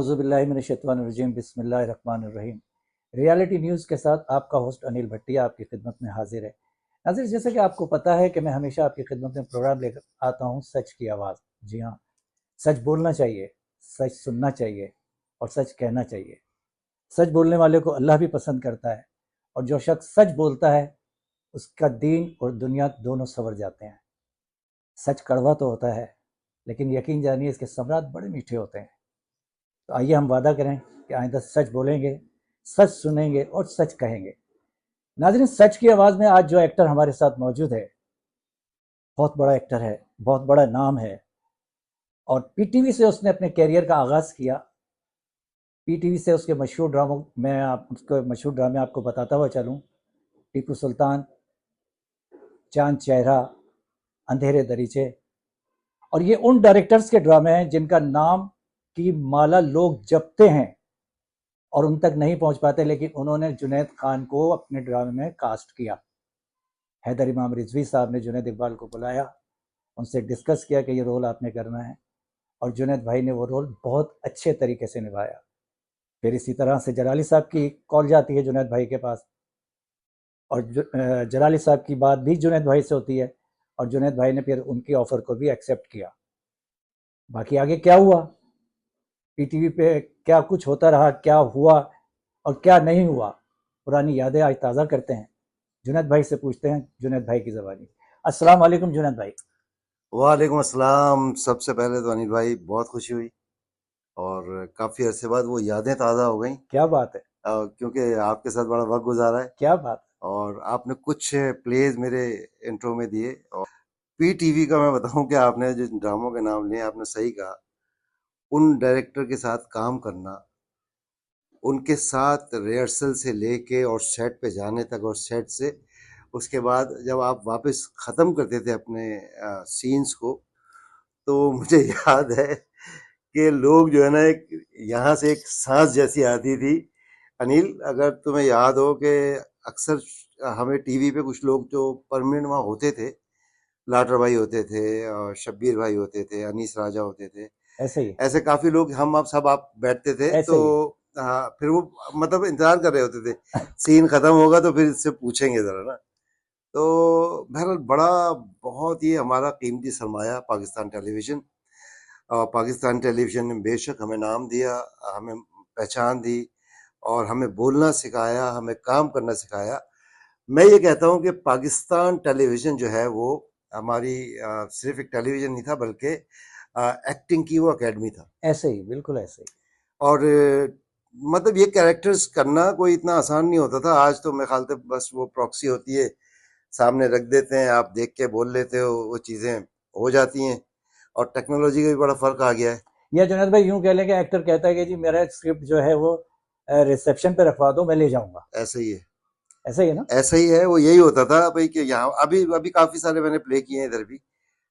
औज़ुबिल्लाहिमिनश्शैतानिर्रजीम बिस्मिल्लाहिर्रहमानिर्रहीम। Reality news के साथ आपका होस्ट अनिल भट्टिया आपकी खिदमत में हाजिर है। नाज़रीन, जैसे कि आपको पता है कि मैं हमेशा आपकी खिदमत में प्रोग्राम लेकर आता हूँ सच की आवाज़। जी हाँ, सच बोलना चाहिए, सच सुनना चाहिए और सच कहना चाहिए। सच बोलने वाले को अल्लाह भी पसंद करता है और जो शख्स सच बोलता है उसका दीन और दुनिया दोनों संवर जाते हैं। सच कड़वा तो होता है, लेकिन यकीन जानिए इसके सम्राट बड़े मीठे होते हैं। तो आइए हम वादा करें कि आइंदा सच बोलेंगे, सच सुनेंगे और सच कहेंगे। नाज़रीन, सच की आवाज़ में आज जो एक्टर हमारे साथ मौजूद है, बहुत बड़ा एक्टर है, बहुत बड़ा नाम है और पीटीवी से उसने अपने करियर का आगाज़ किया। पीटीवी से उसके मशहूर ड्रामों में आप उसके मशहूर ड्रामे आपको बताता हुआ चलूँ। टीपू सुल्तान, चांद चेहरा, अंधेरे दरीचे। और ये उन डायरेक्टर्स के ड्रामे हैं जिनका नाम की माला लोग जपते हैं और उन तक नहीं पहुंच पाते, लेकिन उन्होंने जुनैद खान को अपने ड्रामे में कास्ट किया। हैदर इमाम रिजवी साहब ने जुनैद इकबाल को बुलाया, उनसे डिस्कस किया कि ये रोल आपने करना है और जुनैद भाई ने वो रोल बहुत अच्छे तरीके से निभाया। फिर इसी तरह से जलाली साहब की कॉल जाती है जुनैद भाई के पास और जलाली साहब की बात भी जुनैद भाई से होती है और जुनैद भाई ने फिर उनकी ऑफ़र को भी एक्सेप्ट किया। बाकी आगे क्या हुआ, पीटीवी पे क्या कुछ होता रहा, क्या हुआ और क्या नहीं हुआ, पुरानी यादें आज ताज़ा करते हैं। जुनैद भाई से पूछते हैं, जुनैद भाई की ज़बानी। अस्सलाम वालेकुम जुनैद भाई। वालेकुम अस्सलाम। सबसे पहले तो अनिल भाई बहुत खुशी हुई और काफ़ी अरसे बाद वो यादें ताज़ा हो गई क्या बात है, क्योंकि आपके साथ बड़ा वक्त गुजारा है क्या बात और आपने कुछ प्लेज मेरे इंट्रो में दिए। और पी टीवी का मैं बताऊं कि आपने जिन ड्रामों के नाम लिए आपने सही कहा। उन डायरेक्टर के साथ काम करना, उनके साथ रिहर्सल से लेके और सेट पे जाने तक और सेट से उसके बाद जब आप वापस ख़त्म करते थे अपने सीन्स को, तो मुझे याद है कि लोग जो है ना एक यहाँ से एक सांस जैसी आती थी। अनिल, अगर तुम्हें याद हो कि अक्सर हमें टीवी पे कुछ लोग जो परमानेंट वहाँ होते थे, लाटर भाई होते थे और शब्बीर भाई होते थे, अनीस राजा होते थे, है, ऐसे ही ऐसे काफी लोग हम आप सब आप बैठते थे। ऐसे तो ही हाँ, फिर वो मतलब इंतजार कर रहे होते थे सीन खत्म होगा तो फिर इससे पूछेंगे जरा ना। तो बहरहाल बड़ा बहुत ही हमारा कीमती सरमाया पाकिस्तान टेलीविजन। और पाकिस्तान टेलीविजन ने बेशक हमें नाम दिया, हमें पहचान दी और हमें बोलना सिखाया, हमें काम करना सिखाया। मैं ये कहता हूँ कि पाकिस्तान टेलीविजन जो है वो हमारी सिर्फ एक टेलीविजन नहीं था, बल्कि एक्टिंग की वो एकेडमी था। ऐसे ही, बिल्कुल ऐसे ही। और मतलब ये कैरेक्टर्स करना कोई इतना आसान नहीं होता था। आज तो मेरे ख्याल से बस वो प्रॉक्सी होती है, सामने रख देते हैं, आप देख के बोल लेते हो, वो चीज़ें हो जाती हैं और टेक्नोलॉजी का भी बड़ा फ़र्क आ गया है। या जुनैद भाई यूं कह लें कि एक्टर कहता है कि जी मेरा स्क्रिप्ट जो है वो रिसेप्शन पे रखवा दो, मैं ले जाऊंगा। ऐसे ही है, ऐसा ही है ना? ऐसा ही है। वो यही होता था भाई कि यहाँ अभी अभी काफ़ी सारे मैंने प्ले किए हैं इधर भी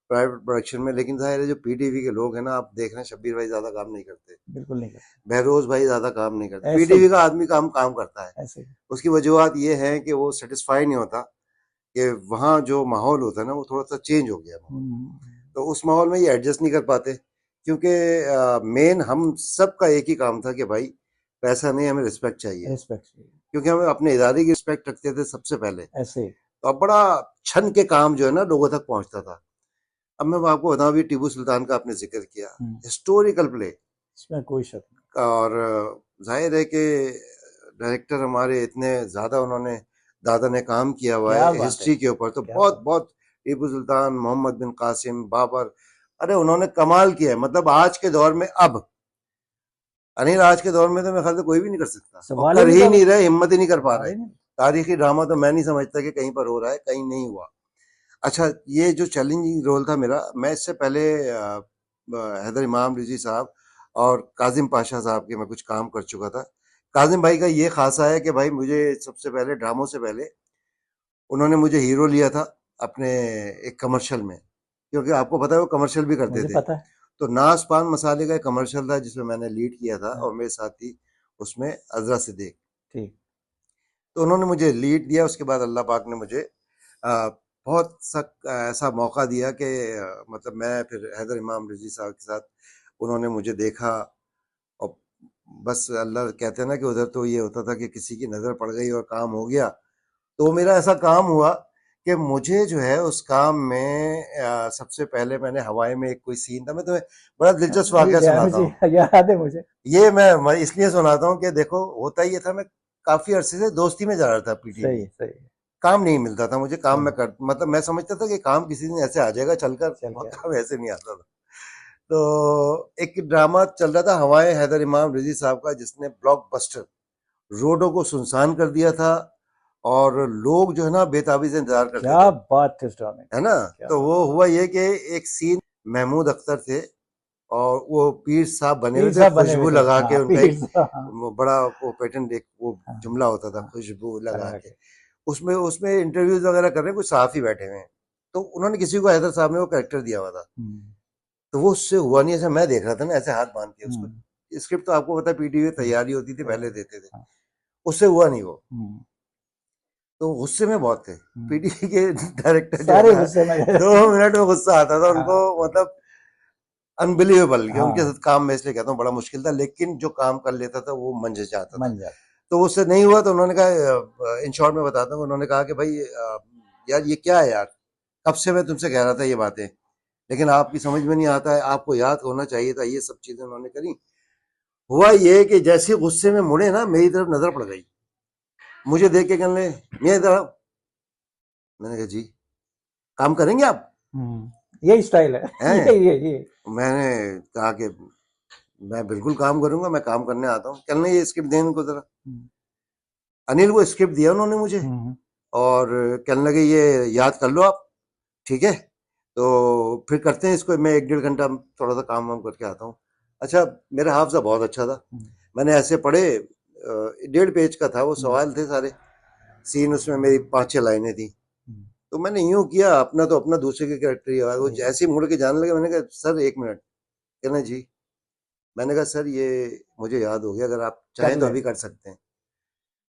प्राइवेट प्रोडक्शन में, लेकिन ज़ाहिर है जो पीटीवी के लोग हैं ना, आप देख रहे हैं शब्बीर भाई ज़्यादा काम नहीं करते, बिल्कुल नहीं करता। बहरोज भाई ज़्यादा काम नहीं करते। ऐसे पीटीवी ही, का आदमी काम काम करता है। ऐसे ही। उसकी वजूहत ये है कि वो सेटिस्फाई नहीं होता कि वहाँ जो माहौल होता है ना वो थोड़ा सा चेंज हो गया माहौल। तो उस माहौल में ये एडजस्ट नहीं कर पाते, क्योंकि मेन हम सबका एक ही काम था कि भाई पैसा नहीं, हमें रिस्पेक्ट चाहिए, रिस्पेक्ट चाहिए। क्योंकि हम अपने इदारे की रिस्पेक्ट रखते थे सबसे पहले। ऐसे ही। तो अब बड़ा छन के काम जो है ना लोगों तक पहुंचता था। अब मैं आपको बताऊं, अभी टीपू सुल्तान का आपने जिक्र किया, हिस्टोरिकल प्ले इसमें कोई शक नहीं। और जाहिर है कि डायरेक्टर हमारे इतने ज़्यादा उन्होंने दादा ने काम किया हुआ क्या है बात है, हिस्ट्री के ऊपर, तो क्या बहुत बात बहुत टीपू सुल्तान, मोहम्मद बिन कासिम, बाबर, अरे उन्होंने कमाल किया है। मतलब आज के दौर में अब अनिल, आज के दौर में तो मेरे ख्याल से कोई भी नहीं कर सकता और सवाल ही कर नहीं ही था। नहीं रहे, हिम्मत ही नहीं कर पा सवाल रहे। ही नहीं। तारीखी ड्रामा तो मैं नहीं समझता कि कहीं पर हो रहा है, कहीं नहीं हुआ। अच्छा, ये जो चैलेंजिंग रोल था मेरा, मैं इससे पहले हैदर इमाम रिजी साहब और काजिम पाशा साहब के मैं कुछ काम कर चुका था। काजिम भाई का ये खासा है कि भाई मुझे सबसे पहले ड्रामों से पहले उन्होंने मुझे हीरो लिया था अपने एक कमर्शियल में, क्योंकि आपको पता है वो कमर्शियल भी करते मुझे थे। पता है। तो नास पान मसाले का एक कमर्शियल था जिसमें मैंने लीड किया था हाँ, और मेरे साथ थी उसमें अजरा सिद्दीक। ठीक। तो उन्होंने मुझे लीड दिया। उसके बाद अल्लाह पाक ने मुझे बहुत सा ऐसा मौका दिया कि मतलब मैं फिर हैदर इमाम रिजी साहब के साथ, उन्होंने मुझे देखा और बस अल्लाह कहते हैं ना कि उधर तो ये होता था कि किसी की नजर पड़ गई और काम हो गया। तो मेरा ऐसा काम हुआ कि मुझे जो है उस काम में सबसे पहले मैंने हवाई में एक कोई सीन था, मैं तुम्हें बड़ा दिलचस्प वाकया सुनाता मुझे हूँ। याद है मुझे। ये मैं इसलिए सुनाता हूँ कि देखो होता ये था, मैं काफी अरसे से दोस्ती में जा रहा था पीटीवी। सही सही काम नहीं मिलता था मुझे, काम सही। में कर मतलब मैं समझता था कि काम किसी दिन ऐसे आ जाएगा चलकर, चल वो गया। काम ऐसे नहीं आता था। तो एक ड्रामा चल रहा था हवाएं, हैदर इमाम रिजी साहब का, जिसने ब्लॉकबस्टर रोडों को सुनसान कर दिया था और लोग जो है ना बेताबी से इंतजार करते क्या थे, बात थी उस ड्रामे की, है ना। क्या तो बात। वो हुआ ये कि एक सीन, महमूद अख्तर थे और वो पीर साहब बने हुए पीर थे, साहब बने हुए खुशबू थे, लगा के, हाँ उनका पीर एक साहब, हाँ वो बड़ा वो पेटेंट, एक वो हाँ जुमला होता था, हाँ, खुशबू लगा लगा के। के। उसमें उसमें इंटरव्यूज वगैरह कर रहे हैं, कुछ सहाफी बैठे हुए हैं, तो उन्होंने किसी को, हैदर साहब ने वो करेक्टर दिया हुआ था, हम्म, तो वो उससे हुआ नहीं। ऐसा मैं देख रहा था ना, ऐसे हाथ बांध के उसको, हम्म, स्क्रिप्ट तो आपको पता है पीटीवी तैयारी होती थी, पहले तैयारी, देते थे, हाँ, उससे हुआ नहीं वो। हम्म, तो गुस्से में बहुत थे हम्म। पीटीवी के डायरेक्टर जो है सारे ना, गुस्से में गए। 2 मिनट में गुस्सा आता था उनको, हाँ मतलब अनबिलीवेबल, कि उनके हाँ, साथ काम, मैं इसलिए कहता हूँ बड़ा मुश्किल था, लेकिन जो काम कर लेता था वो मंजे जाता था। मन जाता। तो उससे नहीं हुआ, तो उन्होंने कहा, इन शॉर्ट में बताता हूँ, उन्होंने कहा कि भाई यार ये क्या है यार, कब से मैं तुमसे कह रहा था ये बातें, लेकिन आपकी समझ में नहीं आता है, आपको याद होना चाहिए था, ये सब चीजें उन्होंने करी। हुआ ये कि जैसे ही गुस्से में मुड़े ना, मेरी तरफ नजर पड़ गई, मुझे देख के कहने लगे, मैं इधर आओ। मैंने कहा जी, काम करेंगे आप? यही स्टाइल है। हैं? ये मैंने कहा कि मैं बिल्कुल काम करूंगा, मैं काम करने आता हूँ। कहने लगे, ये स्क्रिप्ट दें इनको जरा। हम्म, अनिल को स्क्रिप्ट दिया उन्होंने मुझे, हम्म, और कहने लगे ये याद कर लो आप, ठीक है, तो फिर करते हैं इसको, मैं 1 डेढ़ घंटा थोड़ा सा काम वाम करके आता हूँ। अच्छा, मेरा हाफजा बहुत अच्छा था, हम्म, मैंने ऐसे पढ़े, 1.5 पेज का था वो, हम्म, सवाल थे सारे, सीन उसमें मेरी 5-6 लाइनें थी। हम्म, तो मैंने यूं किया अपना, तो अपना दूसरे के कैरेक्टर ही आया, वो सही। जैसे ही मुड़ के जाने लगे, मैंने कहा सर 1 मिनट। कहना जी। मैंने कहा सर ये मुझे याद हो गया, अगर आप कर चाहें तो ले। अभी कर सकते हैं।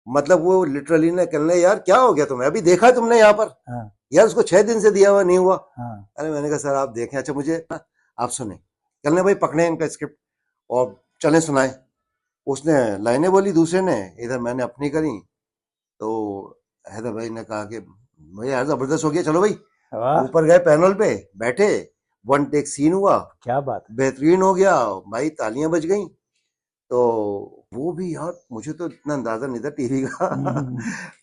मतलब वो लिटरली ना, कहने यार क्या हो गया तुम्हें, अभी देखा है तुमने यहाँ पर, हाँ यार उसको 6 दिन से दिया हुआ नहीं हुआ। हाँ। अरे मैंने कहा सर आप देखें, अच्छा मुझे ना, आप सुने, कहने भाई पकड़े इनका स्क्रिप्ट और चले सुनाए। उसने लाइनें बोली, दूसरे ने, इधर मैंने अपनी करी। तो हैदर भाई ने कहा कि भाई यार जबरदस्त हो गया, चलो भाई। वाह, ऊपर गए पैनल पे, बैठे, 1 टेक सीन हुआ, क्या बात है। बेहतरीन हो गया भाई, तालियां बज गई। तो वो भी यार, मुझे तो इतना अंदाजा नहीं था टीवी का। हम्म।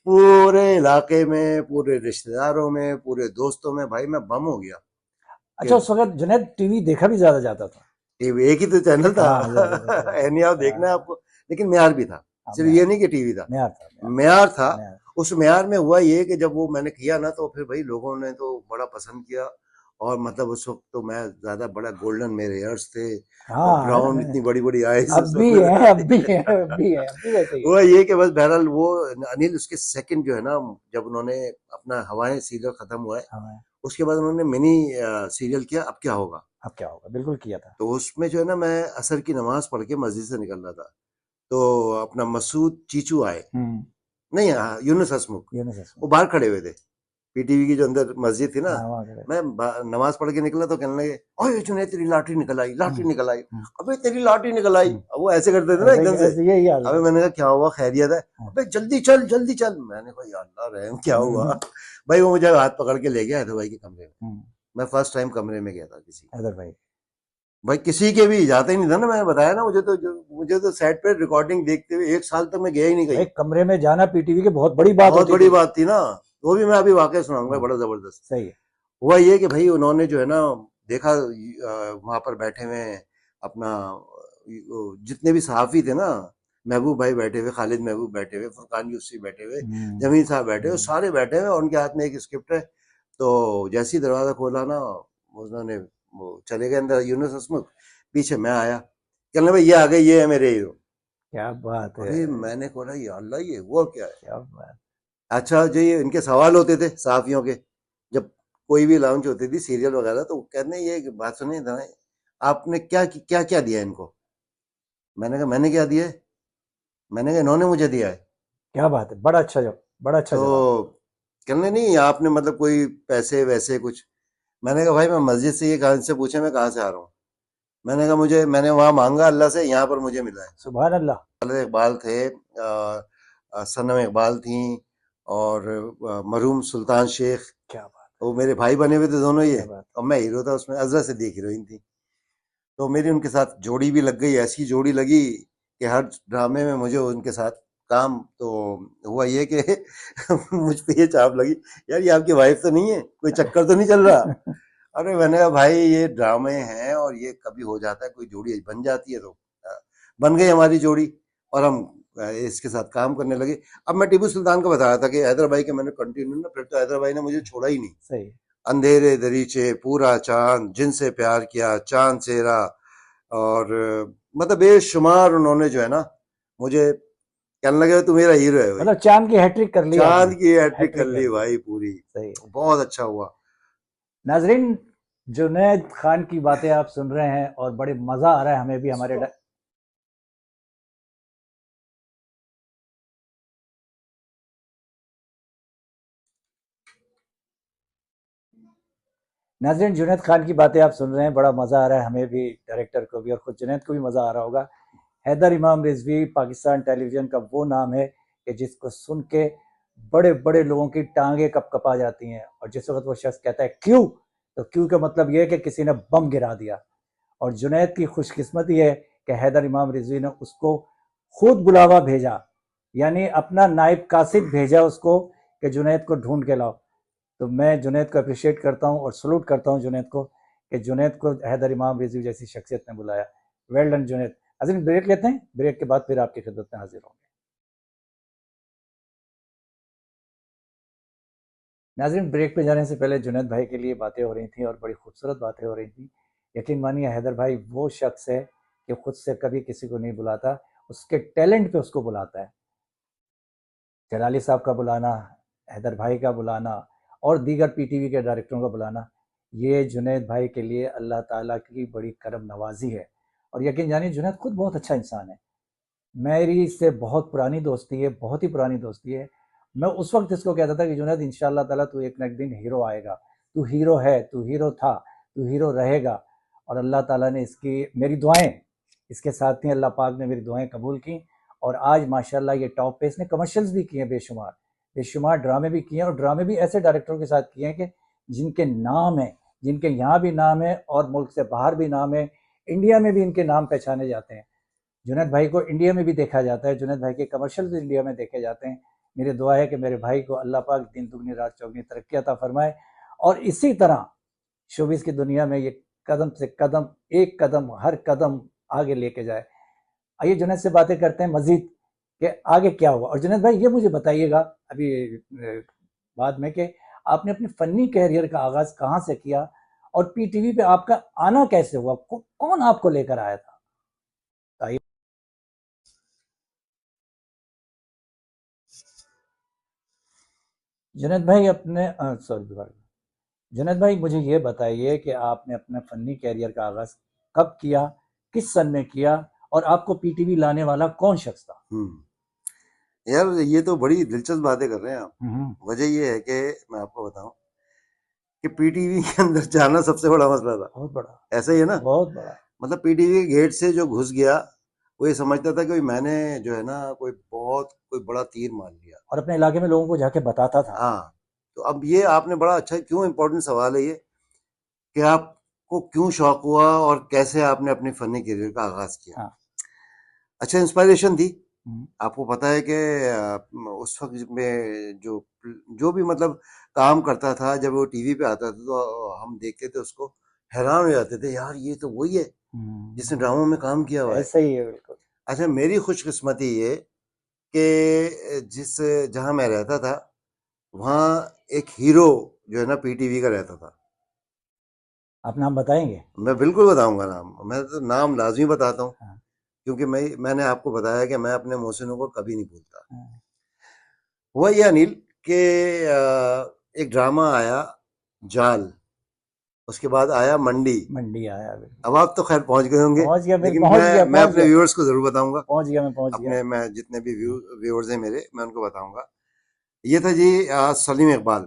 पूरे इलाके में, पूरे रिश्तेदारों में, पूरे दोस्तों में, भाई मैं बम हो गया कि अच्छा, उस वक्त जुनैद टीवी देखा भी ज्यादा जाता था। टीवी एक ही तो चैनल था। हाँ, ज्यादा देखा जाता एनी आप देखना है था। आपको, लेकिन म्यार भी था, हाँ, सिर्फ ये नहीं कि टीवी था, म्यार था, म्यार म्यार था। म्यार। उस म्यार में हुआ ये कि जब वो मैंने किया ना, तो फिर भाई लोगों ने तो बड़ा पसंद किया, और मतलब उस वक्त तो मैं ज्यादा, बड़ा गोल्डन मेरे हेयर्स थे, और हाँ है ना, ब्राउन इतनी बड़ी बड़ी आईज अब उस भी वक्त है, नजर अब आती भी है, है। अब भी है, अब भी वैसे ही है। हुआ ये कि बस बहरहाल वो अनिल, उसके सेकंड जो है ना, जब उन्होंने अपना हवाएं सीरियल खत्म हुआ है, हाँ, उसके बाद उन्होंने मिनी सीरियल किया, अब क्या होगा। अब क्या होगा, बिल्कुल किया था। तो उसमें जो है ना, मैं असर की नमाज पढ़ के मस्जिद से निकल रहा था, तो अपना मसूद चीचू आए, हम्म। नहीं यूनुस हसमुख, यूनुस हसन। वो बाहर खड़े हुए थे, पीटीवी की जो अंदर मस्जिद थी ना। हाँ, वहाँ खड़े थे। मैं नमाज पढ़ के निकला, तो कहने लगे, ओए जुनैद तेरी लाठी निकल आई, लाठी हम्म, निकल आई, हम्म, अबे तेरी लाठी निकल आई। हम्म। अब वो ऐसे करते थे ना ऐसे एकदम से। ऐसे यही हाल अबे है। मैंने कहा क्या हुआ, खैरियत है? हाँ, अबे जल्दी चल जल्दी चल। मैंने कहा या अल्लाह रहम, क्या हुआ? हम्म, भाई वो मुझे हाथ पकड़ के ले गया हैदर भाई के कमरे में। हम्म, मैं फर्स्ट टाइम कमरे में गया था किसी, हैदर भाई। भाई किसी के भी जाता ही नहीं था ना, मैंने बताया ना, मुझे तो सेट पे रिकॉर्डिंग देखते हुए 1 साल तक मैं गया ही नहीं भाई कहीं। कमरे में जाना पीटीवी की बहुत बड़ी बात बहुत होती बड़ी थी। बात थी ना। वो भी मैं अभी वाकई सुनाऊंगा, हाँ, बड़ा जबरदस्त। सही है। हुआ ये कि भाई उन्होंने जो है ना, देखा वहां पर बैठे हुए अपना जितने भी सहाफी थे ना, महबूब भाई बैठे हुए, खालिद महबूब बैठे हुए, फुरकान यूसुफ बैठे हुए, हम्म, जमीन साहब बैठे हुए, हम्म, सारे बैठे हुए, और उनके हाथ में एक स्क्रिप्ट है। तो जैसे ही दरवाजा खोला ना, उन्होंने वो चले गए अंदर, यूनुस हसमुख, पीछे मैं आया, कहने भाई ये आ गए, ये है मेरे हीरो। क्या बात है। अरे मैंने बोला या अल्लाह, ये हुआ क्या है? क्या बात। अच्छा जो ये इनके सवाल होते थे सहाफियों के, जब कोई भी लॉन्च होती थी सीरियल वगैरह, तो कहते हैं ये बात सुनिए था, आपने क्या क्या क्या दिया इनको? मैंने कहा मैंने क्या दिया है? मैंने कहा इन्होंने मुझे दिया है। क्या बात है, बड़ा अच्छा जवाब, बड़ा अच्छा तो जवाब। कहने नहीं आपने मतलब कोई पैसे वैसे कुछ। मैंने कहा भाई मैं मस्जिद से ये कहाँ से पूछे, मैं कहाँ से आ रहा हूँ? मैंने वहां मांगा अल्लाह से, यहाँ पर मुझे मिला है। सुभान अल्लाह। इकबाल थे, सनम इकबाल थी, और मरहूम सुल्तान शेख, क्या बात, वो मेरे भाई बने हुए थे दोनों ये, क्या बात। और मैं हीरो था उसमें। अजरा सिद्दीक हीरोइन थी। तो मेरी उनके साथ जोड़ी भी लग गई, ऐसी जोड़ी लगी कि हर ड्रामे में मुझे उनके साथ काम। तो हुआ ये कि मुझ पे ये चाप लगी, यार ये आपकी वाइफ तो नहीं है, कोई चक्कर तो नहीं चल रहा? अरे मैंने कहा भाई ये ड्रामे हैं और ये कभी हो जाता है, कोई जोड़ी बन जाती है। तो बन गई हमारी जोड़ी, और हम इसके साथ काम करने लगे। अब मैं टीपू सुल्तान को बता रहा था कि हैदर भाई के मैंने कंटिन्यू ना, फिर तो हैदर भाई ने मुझे छोड़ा ही नहीं। सही। अंधेरे दरीचे, पूरा चांद, जिनसे प्यार किया, चांद सेरा, और मतलब बेशुमार उन्होंने जो है ना मुझे कहने लगे तू मेरा हीरो है भाई। मतलब चांद की हैट्रिक कर ली चांद आपने। की हैट्रिक हैट्रिक कर कर ली ली। भाई पूरी। सही। बहुत अच्छा हुआ। नाजरीन, जुनैद खान की बातें आप सुन रहे हैं और बड़े मजा आ रहा है हमें भी। हमारे नाजरीन, जुनैद खान की बातें आप सुन रहे हैं, बड़ा मजा आ रहा है हमें भी, डायरेक्टर को भी और खुद जुनैद को भी मजा आ रहा होगा। हैदर इमाम रिजवी पाकिस्तान टेलीविजन का वो नाम है कि जिसको सुन के बड़े बड़े लोगों की टांगे कपकपा जाती हैं। और जिस वक्त वो शख्स कहता है क्यों, तो क्यों का मतलब ये है कि किसी ने बम गिरा दिया। और जुनैद की खुशकिस्मती है कि हैदर इमाम रिजवी ने उसको खुद बुलावा भेजा, यानी अपना नायब कासिद भेजा उसको कि जुनैद को ढूंढ के लाओ। तो मैं जुनैद को अप्रिशिएट करता हूँ और सलूट करता हूँ जुनैद को कि जुनैद को हैदर इमाम रिजवी जैसी शख्सियत ने बुलाया। Well done Junaid. Azeem break लेते हैं, ब्रेक के बाद फिर आपकी खिदमत में हाजिर होंगे। नाज़रीन, ब्रेक पे जाने से पहले जुनैद भाई के लिए बातें हो रही थी और बड़ी खूबसूरत बातें हो रही थी। यकीन मानिए हैदर भाई वो शख्स है कि खुद से कभी किसी को नहीं बुलाता, उसके टैलेंट पे उसको बुलाता है। जलाली साहब का बुलाना, हैदर भाई का बुलाना और दीगर पीटीवी के डायरेक्टरों का बुलाना, ये जुनैद भाई के लिए अल्लाह ताला की बड़ी करम नवाजी है। और यकीन जानिए जुनैद खुद बहुत अच्छा इंसान है। मेरी इससे बहुत पुरानी दोस्ती है, बहुत ही पुरानी दोस्ती है। मैं उस वक्त इसको कहता था कि जुनैद इंशाअल्लाह ताला तू एक ना एक दिन हीरो आएगा, तू हीरो है, तू हीरो था, तू हीरो रहेगा। और अल्लाह ताला ने इसकी मेरी दुआएं इसके साथ थी, अल्लाह पाक ने मेरी दुआएं कबूल की और आज माशाल्लाह ये टॉप पे। इसने कमर्शियल्स भी किए हैं, बेशुमार बेशुमार ड्रामे भी किए हैं, और ड्रामे भी ऐसे डायरेक्टरों के साथ किए हैं कि जिनके नाम है, जिनके यहाँ भी नाम है और मुल्क से बाहर भी नाम है, इंडिया में भी इनके नाम पहचाने जाते हैं। जुनैद भाई को इंडिया में भी देखा जाता है, जुनैद भाई के कमर्शियल भी इंडिया में देखे जाते हैं। मेरी दुआ है कि मेरे भाई को अल्लाह पाक दिन दुगनी रात चौगनी तरक्की अता फरमाए और इसी तरह शोबिस की दुनिया में ये कदम से कदम, एक कदम हर कदम आगे लेके जाए। आइए जुनैद से बातें करते हैं मजीद कि आगे क्या हुआ। और जुनैद भाई ये मुझे बताइएगा अभी बाद में कि आपने अपने फनी कैरियर का आगाज कहाँ से किया और पीटीवी पे आपका आना कैसे हुआ, कौन आपको लेकर आया था? आइए जुनैद भाई अपने सॉरी दोबारा, जुनैद भाई मुझे ये बताइए कि आपने अपने फनी कैरियर का आगाज कब किया, किस सन में किया और आपको पीटीवी लाने वाला कौन शख्स था? यार ये तो बड़ी दिलचस्प बातें कर रहे हैं आप। हम्म, वजह ये है कि मैं आपको बताऊं कि पीटीवी के अंदर जाना सबसे बड़ा मसला था। बहुत बड़ा, ऐसा ही है ना? बहुत बड़ा। मतलब पीटीवी के गेट से जो घुस गया वो ये समझता था कि मैंने जो है ना कोई बड़ा तीर मार लिया। और अपने इलाके में लोगों को जाके बताता था। हाँ, तो अब ये आपने बड़ा अच्छा, क्यों इम्पोर्टेंट सवाल है ये कि आपको क्यों शौक हुआ और कैसे आपने अपने फनी करियर का आगाज किया। हाँ। अच्छा, इंस्पायरेशन थी। हम्म, आपको पता है कि उस वक्त में जो जो भी मतलब काम करता था, जब वो टीवी पे आता था तो हम देखते थे उसको, हैरान हो जाते थे, यार ये तो वही है जिसने ड्रामों में काम किया हुआ है। ऐसा ही है बिल्कुल। अच्छा, मेरी खुशकिस्मती ये कि जहाँ मैं रहता था वहाँ एक हीरो जो है ना पीटीवी का रहता था। आप नाम बताएंगे? मैं बिल्कुल बताऊंगा नाम, मैं तो नाम लाजमी बताता हूँ, हाँ, क्योंकि मैंने आपको बताया कि मैं अपने मोहसिनों को कभी नहीं भूलता। हाँ। हुआ ये अनिल कि एक ड्रामा आया जाल, उसके बाद आया मंडी। मंडी आया बिल्कुल। अब आप तो खैर पहुंच गए होंगे, पहुंच गया, फिर लेकिन पहुंच गया, मैं पहुंच अपने गया, व्यूअर्स को जरूर बताऊंगा। पहुंच गया, मैं पहुंच गया। मैं जितने भी हाँ, व्यूअर्स हैं मेरे, मैं उनको बताऊंगा। ये था जी सलीम इकबाल।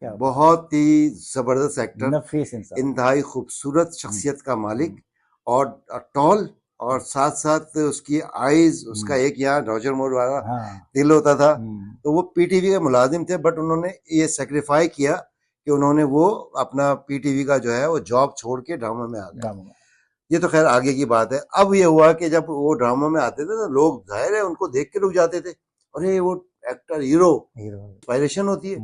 क्या बात, बहुत ही जबरदस्त एक्टर, नफीस इंसान। इंतहाई खूबसूरत हम्म, शख्सियत का मालिक, और टॉल, और साथ साथ उसकी आईज, उसका एक यहाँ रॉजर मोर वाला हाँ। दिल होता था। तो वो पीटीवी के मुलाजिम थे, बट उन्होंने ये सेक्रीफाई किया कि उन्होंने वो अपना पीटीवी का जो है वो जॉब छोड़ के ड्रामा में आ गए। ड्रामा में। ये तो खैर आगे की बात है। अब ये हुआ कि जब वो ड्रामा में आते थे तो लोग जाहिर है उनको देख के रुक जाते थे, अरे वो एक्टर हीरो, हीरो। इंस्पायरेशन होती है।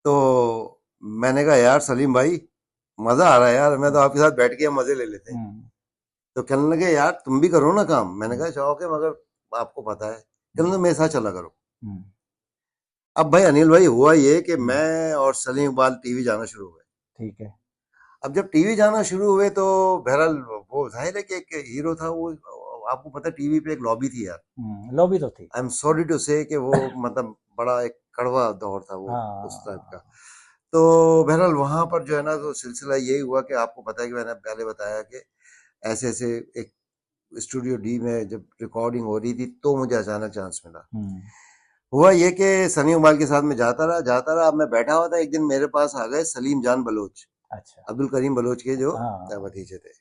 तो मैंने कहा यार सलीम भाई मजा आ रहा है यार, मैं तो आपके साथ बैठ के मजे ले लेते हैं। तो कहने लगे यार तुम भी करो ना काम। मैंने कहा शौक है मगर आपको पता है। कहने लगे मेरे साथ चला करो। अब भाई अनिल भाई हुआ ये कि मैं और सलीम इकबाल टीवी जाना शुरू हुए। ठीक है। अब जब टीवी जाना शुरू हुए तो बहरहाल वो जाहिर है कि एक हीरो था वो, आपको पता है टीवी पे एक लॉबी थी यार, लॉबी तो थी। आई एम सॉरी टू से कि वो मतलब बड़ा एक कड़वा दौर था वो, उस टाइप का। तो बहरहाल वहां पर जो है ना तो सिलसिला यही हुआ कि आपको पता है कि मैंने पहले बताया कि ऐसे ऐसे एक स्टूडियो डी में जब रिकॉर्डिंग हो रही थी तो मुझे अचानक चांस मिला। हुआ ये कि सनी इकबाल के साथ में जाता रहा। अब मैं बैठा हुआ था, एक दिन मेरे पास आ गए सलीम जान बलोच, अच्छा। अब्दुल करीम बलोच के जो भतीजे थे।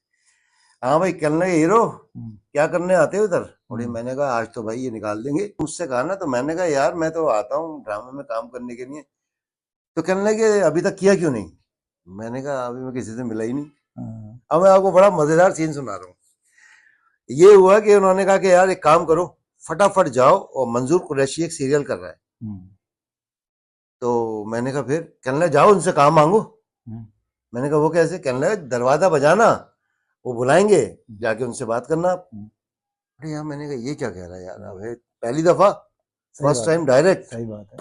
हाँ भाई कहने लगे हीरो क्या करने आते हो इधर? और मैंने कहा आज तो भाई ये निकाल देंगे। मुझसे कहा ना, तो मैंने कहा यार मैं तो आता हूँ ड्रामा में काम करने के लिए। तो कहने लगे अभी तक किया क्यों नहीं? मैंने कहा अभी मैं किसी से मिला ही नहीं। अब मैं आपको बड़ा मजेदार सीन सुना रहा हूँ। ये हुआ कि उन्होंने कहा कि यार एक काम करो, फटाफट जाओ, और मंजूर कुरैशी एक सीरियल कर रहा है। तो मैंने कहा फिर? कहने लगे जाओ उनसे काम मांगो। मैंने कहा वो कैसे? कहने लगे दरवाजा बजाना, वो बुलाएंगे, जाके उनसे बात करना। अरे यार मैंने कहा ये क्या कह रहा है यार, अब पहली दफा, फर्स्ट टाइम डायरेक्ट। सही बात है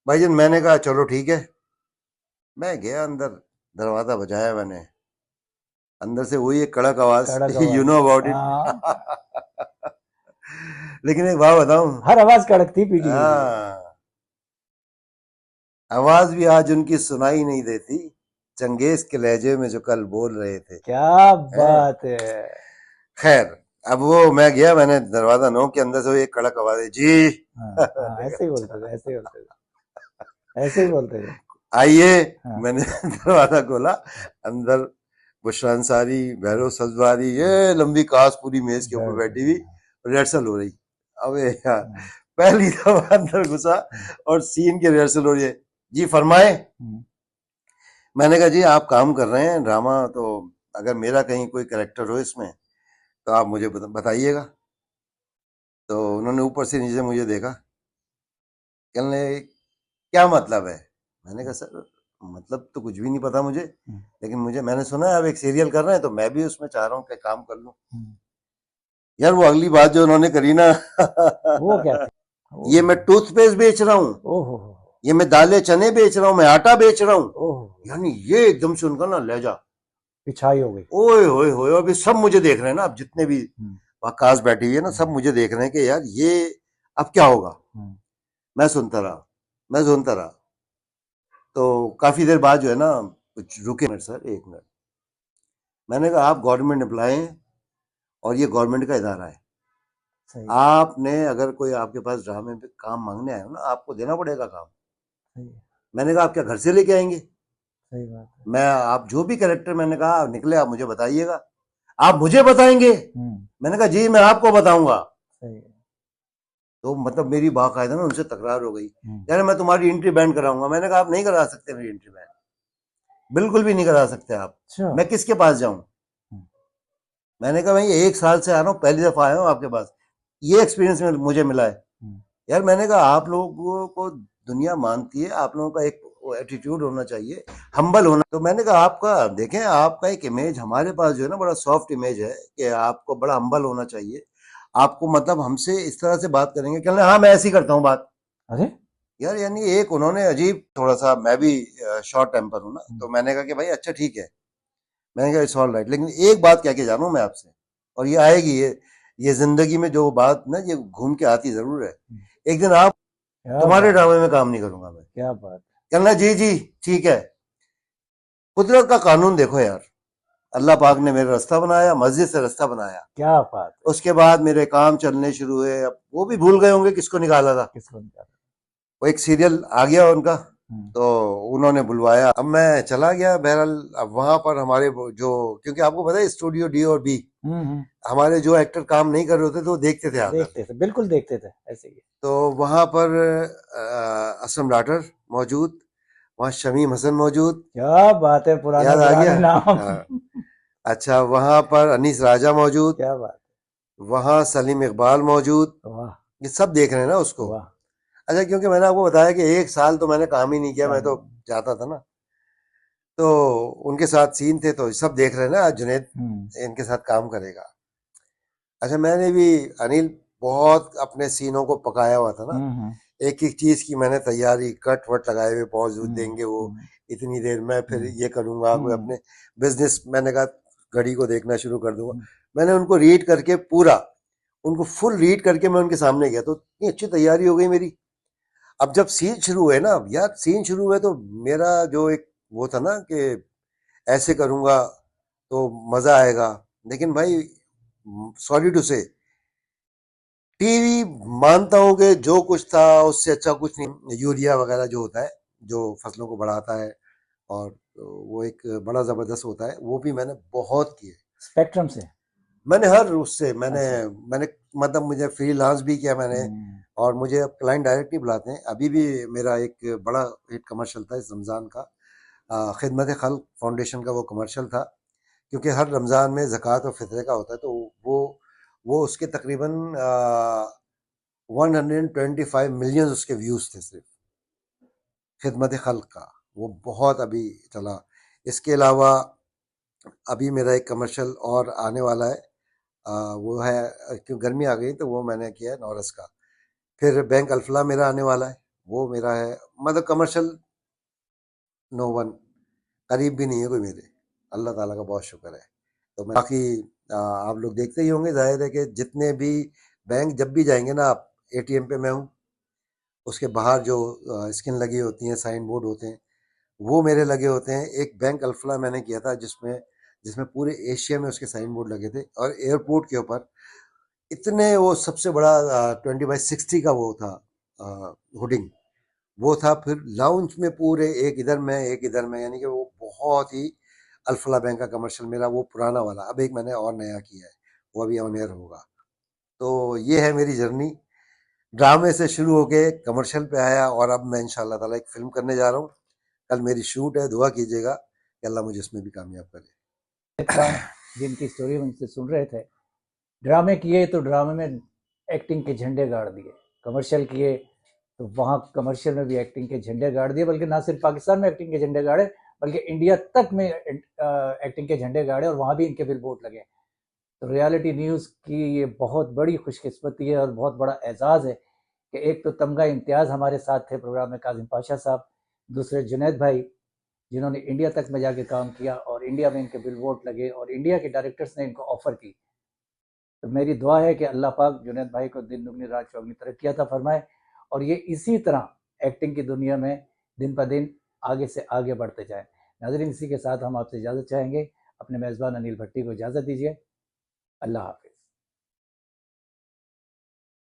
भाईजान। मैंने कहा चलो ठीक है। मैं गया अंदर, दरवाजा बजाया मैंने, अंदर से वही एक कड़क आवाज, यू नो अबाउट इट। लेकिन एक बात बताऊं, हर आवाज कड़क थी पीटीवी। आवाज भी आज उनकी सुनाई नहीं देती, चंगेज के लहजे में जो कल बोल रहे थे। क्या बात है। खैर अब वो मैं गया, मैंने दरवाजा नोक के, अंदर से एक कड़क आवाज है जी। ऐसे ही बोलते थे, ऐसे ही बोलते थे, ऐसे ही बोलते थे। आइए। मैंने दरवाजा खोला, अंदर बुशरा अंसारी, भैरव सजवारी, ये लंबी कास पूरी मेज के ऊपर बैठी हुई, रिहर्सल हो रही। अबे यार पहली दफा अंदर घुसा और सीन की रिहर्सल हो रही है। जी फरमाए। मैंने कहा जी आप काम कर रहे हैं ड्रामा, तो अगर मेरा कहीं कोई कैरेक्टर हो इसमें तो आप मुझे बताइएगा। तो उन्होंने ऊपर से नीचे मुझे देखा, कहने क्या मतलब है? मैंने कहा सर मतलब तो कुछ भी नहीं पता मुझे, लेकिन मैंने सुना है आप एक सीरियल कर रहे हैं, तो मैं भी उसमें चाह रहा हूँ कि काम कर लूं। यार वो अगली बात जो उन्होंने करी ना, वो क्या थी? ये मैं टूथपेस्ट बेच रहा हूँ, ये मैं दालें चने बेच रहा हूँ, मैं आटा बेच रहा हूँ। यानी ये एकदम से उनका ना लहजा पिछाई हो गई। ओए होए होए। अभी सब मुझे देख रहे हैं ना, अब जितने भी वकास बैठी हुई है ना, सब मुझे देख रहे हैं कि यार ये अब क्या होगा। मैं सुनता रहा। तो काफी देर बाद जो है ना कुछ रुके, सर एक मिनट। मैंने कहा आप गवर्नमेंट एम्प्लॉय हैं और ये गवर्नमेंट का इदारा है, आपने अगर कोई आपके पास ड्रामे पे काम मांगने आया हो ना, आपको देना पड़ेगा काम। मैंने कहा आप क्या घर से लेके आएंगे? सही बात है। मैं आप जो भी कैरेक्टर मैंने कहा निकले आप मुझे बताइएगा, आप मुझे बताएंगे? मैंने कहा जी मैं आपको बताऊंगा। तो मतलब मेरी बाकायदा ना उनसे तकरार हो गई, यार मैं तुम्हारी एंट्री बैंड कराऊंगा। मैंने कहा आप नहीं करा सकते मेरी एंट्री बैंड, बिल्कुल भी नहीं करा सकते आप। मैं किसके पास जाऊं? मैंने कहा भाई 1 साल से आ रहा हूँ, पहली दफा आया हूँ आपके पास, ये एक्सपीरियंस में मुझे मिला है। यार मैंने कहा आप लोगों को दुनिया मानती है, आप लोगों का एक एटीट्यूड होना चाहिए, हम्बल होना। तो मैंने कहा आपका देखें, आपका एक इमेज हमारे पास जो है ना बड़ा सॉफ्ट इमेज है कि आपको बड़ा हम्बल होना चाहिए, आपको मतलब हमसे इस तरह से बात करेंगे। कहने हाँ मैं ऐसे ही करता हूँ बात। अरे यार यानी एक उन्होंने अजीब, थोड़ा सा मैं भी शॉर्ट टेम्पर हूँ ना, तो मैंने कहा कि भाई अच्छा ठीक है, मैंने कहा इट्स ऑल राइट, लेकिन एक बात क्या जानूं मैं आपसे, और ये आएगी, ये जिंदगी में जो बात ना ये घूम के आती जरूर है, एक दिन आप तुम्हारे ड्रामे में काम नहीं करूंगा मैं। क्या बात। कहना जी जी ठीक है। कुदरत का कानून देखो यार, अल्लाह पाक ने मेरा रास्ता बनाया, मस्जिद से रास्ता बनाया। क्या बात। उसके बाद मेरे काम चलने शुरू हुए। अब वो भी भूल गए होंगे किसको निकाला था, किसको निकाला। वो एक सीरियल आ गया उनका, तो उन्होंने बुलवाया। अब मैं चला गया। बहरहाल अब वहां पर हमारे जो, क्योंकि आपको पता है स्टूडियो डी और बी, हमारे जो एक्टर काम नहीं कर रहे होते तो वो देखते थे आकर। देखते थे, बिल्कुल देखते थे, ऐसे ही। तो वहां पर असलम डाटर मौजूद, वहाँ शमीम हसन मौजूद। क्या बात है, पुराने याद आ गया? पुराने नाम। हाँ। अच्छा, वहां पर अनीस राजा मौजूद, क्या बात। वहां सलीम इकबाल मौजूद। वाह ये सब देख रहे हैं ना उसको। वाह। अच्छा, क्योंकि मैंने आपको बताया कि एक साल तो मैंने काम ही नहीं किया, मैं काम। तो जाता था ना, तो उनके साथ सीन थे तो सब देख रहे हैं ना, आज जुनेद इनके साथ काम करेगा। अच्छा, मैंने भी अनिल बहुत अपने सीनों को पकाया हुआ था ना, एक एक चीज की मैंने तैयारी, कट वट लगाए हुए, पॉज देंगे वो इतनी देर में, फिर ये करूंगा, कोई अपने बिजनेस, मैंने कहा घड़ी को देखना शुरू कर दूंगा। मैंने उनको रीड करके पूरा, उनको फुल रीड करके मैं उनके सामने गया, तो इतनी अच्छी तैयारी हो गई मेरी। अब जब सीन शुरू हुए ना, यार सीन शुरू हुए तो मेरा जो एक वो था ना कि ऐसे करूंगा तो मजा आएगा, लेकिन भाई सॉरी टू से टीवी, मानता हूं कि जो कुछ था उससे अच्छा कुछ नहीं। यूरिया वगैरह जो होता है, जो फसलों को बढ़ाता है, और वो एक बड़ा जबरदस्त होता है, वो भी मैंने बहुत किए। स्पेक्ट्रम से। मैंने हर उससे मैंने अच्छा। मैंने मतलब मुझे फ्रीलांस भी किया मैंने, और मुझे अब क्लाइंट डायरेक्ट ही बुलाते हैं। अभी भी मेरा एक बड़ा हिट कमर्शियल था इस रमज़ान का, खिदमत खल्क फाउंडेशन का वो कमर्शियल था, क्योंकि हर रमज़ान में ज़कात और फितरे का होता है, तो वो उसके तकरीबन 125 मिलियन उसके व्यूज़ थे सिर्फ खिदमत खल्क का। वो बहुत अभी चला। इसके अलावा अभी मेरा एक कमर्शियल और आने वाला है, वो है, क्यों गर्मी आ गई तो वो मैंने किया है नौरस का। फिर बैंक अल्फला मेरा आने वाला है, वो मेरा है। मतलब कमर्शियल नो वन करीब भी नहीं है कोई मेरे, अल्लाह ताला का बहुत शुक्र है। तो मैं बाकी आप लोग देखते ही होंगे, जाहिर है कि जितने भी बैंक जब भी जाएंगे ना आप, एटीएम पे मैं हूँ, उसके बाहर जो स्क्रीन लगी होती हैं, साइन बोर्ड होते हैं, वो मेरे लगे होते हैं। एक बैंक अल्फला मैंने किया था जिसमें जिसमें पूरे एशिया में उसके साइन बोर्ड लगे थे, और एयरपोर्ट के ऊपर इतने, वो सबसे बड़ा 20/60 का वो था होर्डिंग, वो था। फिर लाउंज में पूरे एक इधर में एक इधर में, यानी कि वो बहुत ही अल्फला बैंक का कमर्शियल मेरा वो पुराना वाला। अब एक मैंने और नया किया है, वो अभी ऑन एयर होगा। तो ये है मेरी जर्नी, ड्रामे से शुरू होके कमर्शियल पे आया, और अब मैं इंशाल्लाह ताला एक फिल्म करने जा रहा हूँ। कल मेरी शूट है, दुआ कीजिएगा कि अल्लाह मुझे उसमें भी कामयाब करे। खान जिनकी स्टोरी मुझसे सुन रहे थे, ड्रामे किए तो ड्रामे में एक्टिंग के झंडे गाड़ दिए, कमर्शियल किए तो वहाँ कमर्शियल में भी एक्टिंग के झंडे गाड़ दिए, बल्कि ना सिर्फ पाकिस्तान में एक्टिंग के झंडे गाड़े, बल्कि इंडिया तक में एक्टिंग के झंडे गाड़े, और वहाँ भी इनके बिल बोर्ड लगे। तो रियलिटी न्यूज़ की ये बहुत बड़ी खुशकिस्मती है और बहुत बड़ा एजाज़ है कि एक तो तमगा इम्तियाज़ हमारे साथ थे प्रोग्राम में, काजिम पाशा साहब, दूसरे जुनैद भाई, जिन्होंने इंडिया तक में जाके काम किया और इंडिया में इनके बिल बोर्ड लगे और इंडिया के डायरेक्टर्स ने इनको ऑफ़र की। तो मेरी दुआ है कि अल्लाह पाक जुनैद भाई को दिन दुगनी रात चौगनी तरक्की अता फरमाए, और ये इसी तरह एक्टिंग की दुनिया में दिन ब दिन आगे से आगे बढ़ते जाए। नाज़रीन, इसी के साथ हम आपसे इजाज़त चाहेंगे, अपने मेज़बान अनिल भट्टी को इजाज़त दीजिए। अल्लाह हाफ़िज़।